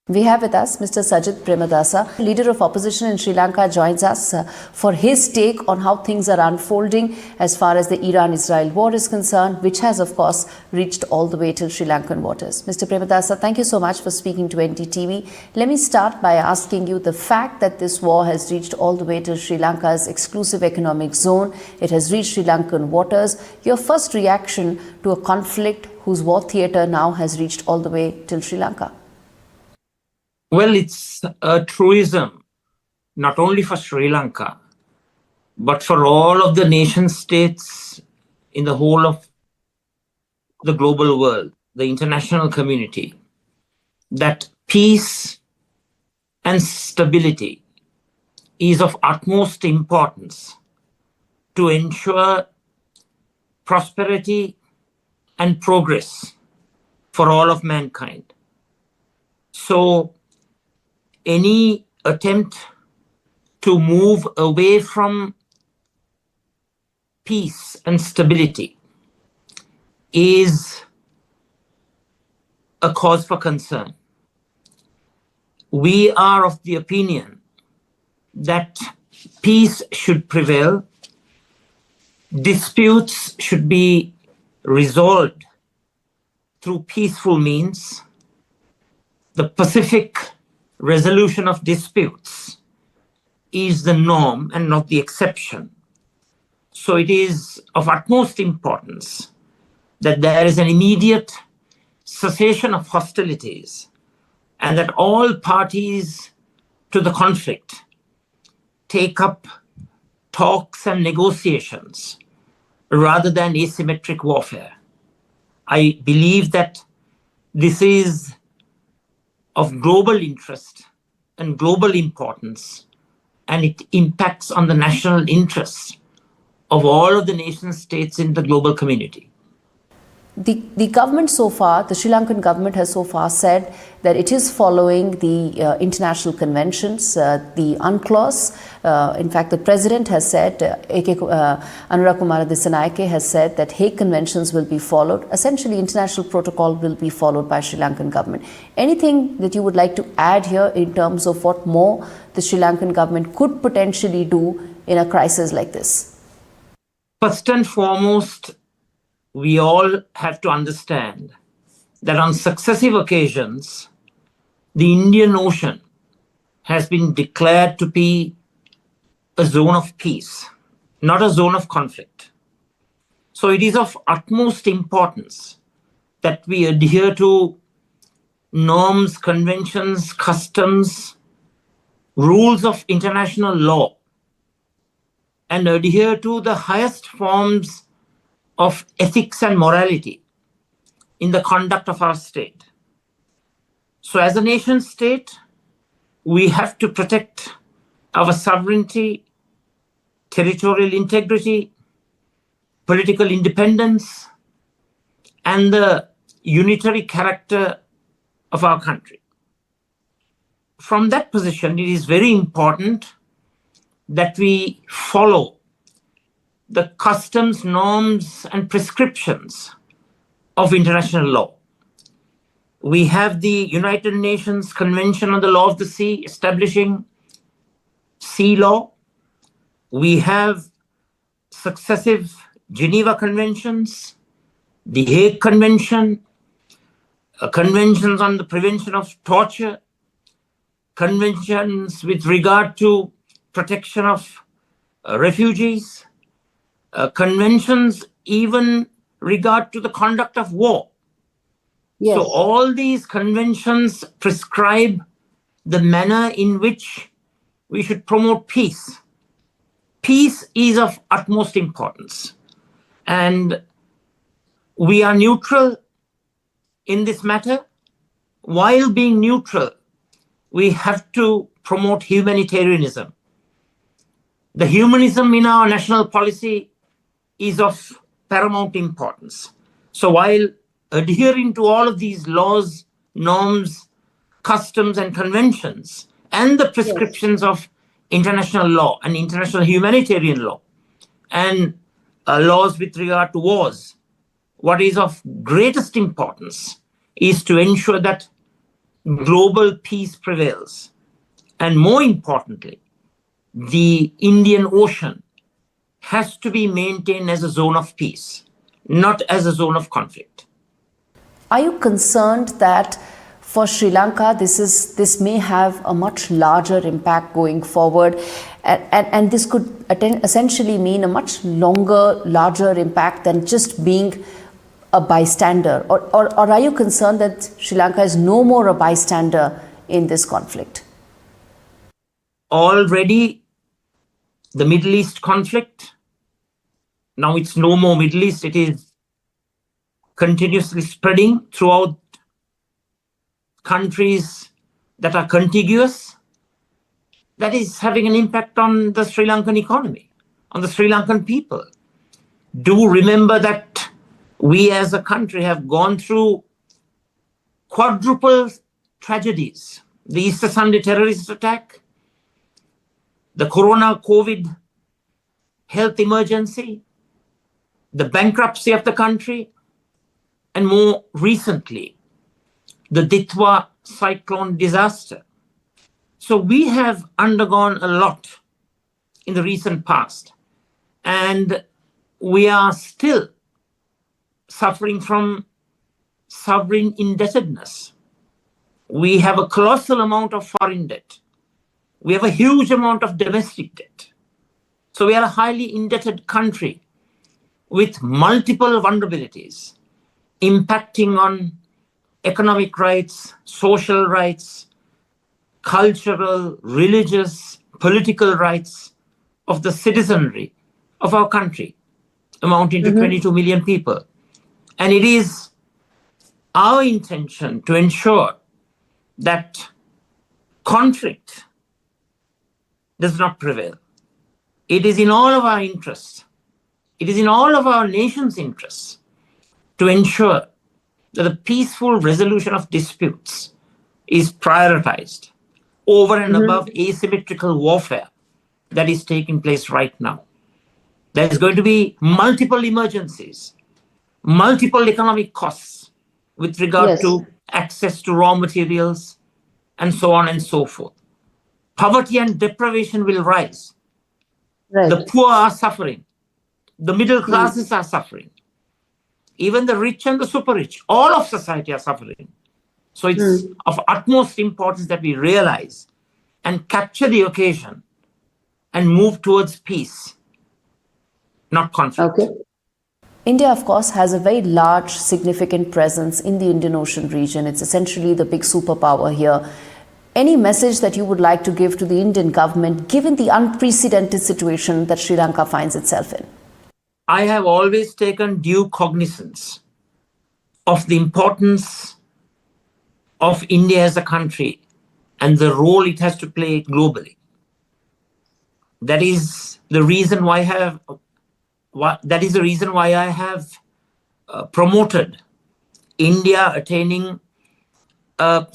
We have with us Mr. Sajith Premadasa, leader of opposition in Sri Lanka, joins us for his take on how things are unfolding as far as the Iran-Israel war is concerned, which has, of course, reached all the way till Sri Lankan waters. Mr. Premadasa, thank you so much for speaking to NDTV. Let me start by asking you the fact that this war has reached all the way to Sri Lanka's exclusive economic zone. It has reached Sri Lankan waters. Your first reaction to a conflict whose war theatre now has reached all the way till Sri Lanka? Well, it's a truism, not only for Sri Lanka, but for all of the nation states in the whole of the global world, the international community, that peace and stability is of utmost importance to ensure prosperity and progress for all of mankind. So, any attempt to move away from peace and stability is a cause for concern. We are of the opinion that peace should prevail, disputes should be resolved through peaceful means. The Pacific resolution of disputes is the norm and not the exception. So it is of utmost importance that there is an immediate cessation of hostilities and that all parties to the conflict take up talks and negotiations rather than asymmetric warfare. I believe that this is of global interest and global importance, and it impacts on the national interests of all of the nation states in the global community. The government so far, the Sri Lankan government has so far said that it is following the international conventions, the UNCLOS. In fact, the president has said, Anura Kumara Dissanayake has said that Hague conventions will be followed. Essentially, international protocol will be followed by Sri Lankan government. Anything that you would like to add here in terms of what more the Sri Lankan government could potentially do in a crisis like this? First and foremost, we all have to understand that on successive occasions, the Indian Ocean has been declared to be a zone of peace, not a zone of conflict. So it is of utmost importance that we adhere to norms, conventions, customs, rules of international law, and adhere to the highest forms of ethics and morality in the conduct of our state. So as a nation state, we have to protect our sovereignty, territorial integrity, political independence, and the unitary character of our country. From that position, it is very important that we follow the customs, norms, and prescriptions of international law. We have the United Nations Convention on the Law of the Sea establishing sea law. We have successive Geneva Conventions, the Hague Convention, conventions on the prevention of torture, conventions with regard to protection of refugees, conventions even regard to the conduct of war. Yes. So all these conventions prescribe the manner in which we should promote peace. Peace is of utmost importance. And we are neutral in this matter. While being neutral, we have to promote humanitarianism. The humanism in our national policy is of paramount importance. So while adhering to all of these laws, norms, customs, and conventions, and the prescriptions of international law and international humanitarian law, and laws with regard to wars, what is of greatest importance is to ensure that global peace prevails. And more importantly, the Indian Ocean has to be maintained as a zone of peace, not as a zone of conflict. Are you concerned that for Sri Lanka, this may have a much larger impact going forward, and this could essentially mean a much larger impact than just being a bystander? Or are you concerned that Sri Lanka is no more a bystander in this conflict? Already, the Middle East conflict, now it's no more Middle East, it is continuously spreading throughout countries that are contiguous. That is having an impact on the Sri Lankan economy, on the Sri Lankan people. Do remember that we as a country have gone through quadruple tragedies: the Easter Sunday terrorist attack, the COVID health emergency, the bankruptcy of the country, and more recently, the Ditwa cyclone disaster. So we have undergone a lot in the recent past, and we are still suffering from sovereign indebtedness. We have a colossal amount of foreign debt. We have a huge amount of domestic debt. So we are a highly indebted country with multiple vulnerabilities impacting on economic rights, social rights, cultural, religious, political rights of the citizenry of our country, amounting to 22 million people. And it is our intention to ensure that conflict does not prevail. It is in all of our interests. It is in all of our nation's interests to ensure that the peaceful resolution of disputes is prioritized over and above asymmetrical warfare that is taking place right now. There's going to be multiple emergencies, multiple economic costs with regard to access to raw materials, and so on and so forth. Poverty and deprivation will rise. Right. The poor are suffering. The middle classes are suffering. Even the rich and the super rich, all of society are suffering. So it's of utmost importance that we realize and capture the occasion and move towards peace, not conflict. Okay. India, of course, has a very large, significant presence in the Indian Ocean region. It's essentially the big superpower here. Any message that you would like to give to the Indian government, given the unprecedented situation that Sri Lanka finds itself in? I have always taken due cognizance of the importance of India as a country and the role it has to play globally. That is the reason why I have promoted India attaining a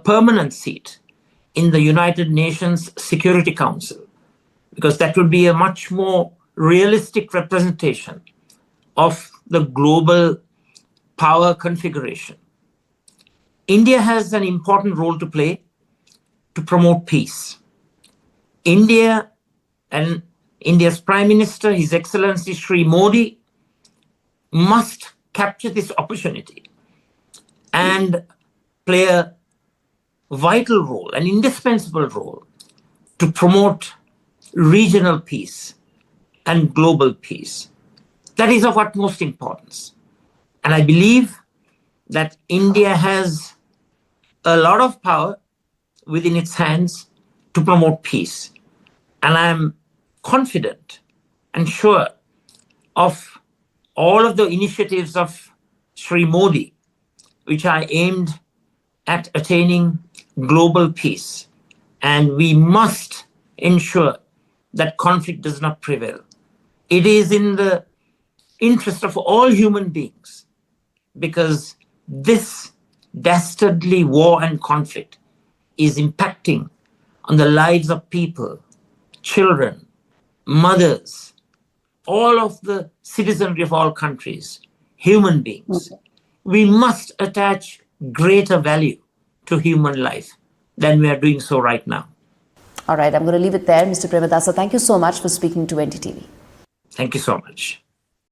permanent seat in the United Nations Security Council, because that would be a much more realistic representation of the global power configuration. India has an important role to play to promote peace. India and India's Prime Minister, His Excellency Sri Modi, must capture this opportunity and play a vital role, an indispensable role, to promote regional peace and global peace. That is of utmost importance. And I believe that India has a lot of power within its hands to promote peace. And I'm confident and sure of all of the initiatives of Sri Modi, which are aimed at attaining global peace. And we must ensure that conflict does not prevail. It is in the interest of all human beings, because this dastardly war and conflict is impacting on the lives of people, children, mothers, all of the citizenry of all countries, human beings. We must attach greater value to human life than we are doing so right now. All right, I'm going to leave it there. Mr. Premadasa, thank you so much for speaking to NDTV. Thank you so much.